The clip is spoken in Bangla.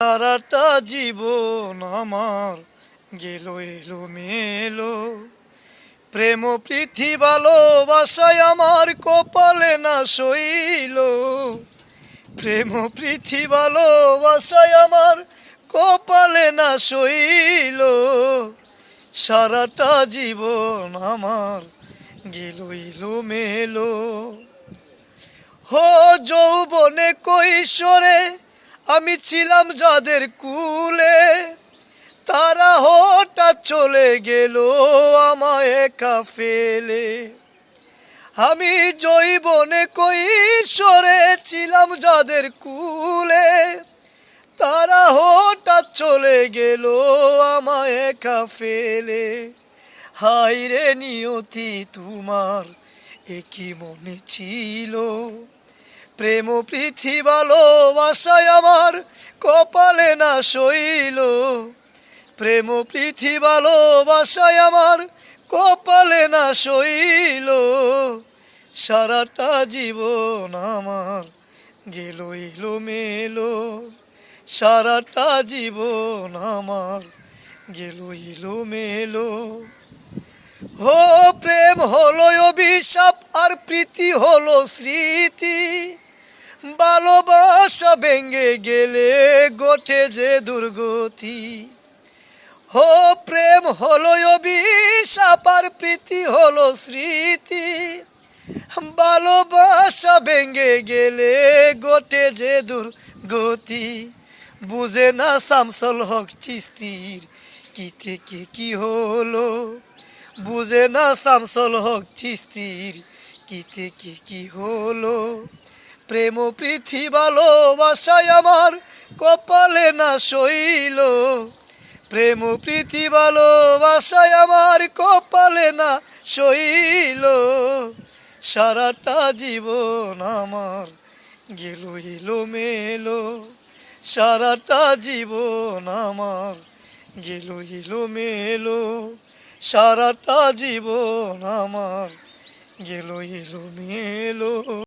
সারাটা জীবন আমার গেল এলোমেলো। প্রেম প্রীতি ভালোবাসায় আমার কপালে না সইল। প্রেম প্রীতি ভালোবাসায় আমার কপালে না সইল। সারাটা জীবন আমার গেল এলোমেলো। হো যৌবনে কৈশোরে আমি ছিলাম যাদের কুলে, তারা হঠাৎ চলে গেল আমায় একা ফেলে। আমি যৌবনে কৈশোরে ছিলাম যাদের কুলে, তারা হঠাৎ চলে গেল আমায় একা ফেলে। হায় রে নিয়তি তোমার একই মনে ছিল। প্রেম প্রীতি ভালোবাসায় আমার কপালে না সইল। প্রেম প্রীতি ভালোবাসায় আমার কপালে না সইল। সারাটা জীবন আমার গেল এলোমেলো। সারাটা জীবন আমার গেল এলোমেলো। হো প্রেম হলো অভিশাপ আর প্রীতি হলো স্মৃতি। ভালোবাসা ভেঙে গেলে ঘটে যে দুর্গতি। হো প্রেম হলো অভিশাপ আর প্রীতি হলো স্মৃতি। ভালোবাসা ভেঙে গেলে ঘটে যে দুর্গতি। বুঝে না শামসুল হক চিস্তির কি থেকে কি হলো। বুঝে না শামসুল হক চিস্তির কি থেকে কি হলো। প্রেম প্রীতি ভালোবাসায় আমার কপালে না সইল। প্রেম প্রীতি ভালোবাসায় আমার কপালে না সইল। সারাটা জীবন আমার গেল এলোমেলো। সারাটা জীবন আমার গেল এলোমেলো। সারাটা জীবন আমার গেল এলোমেলো।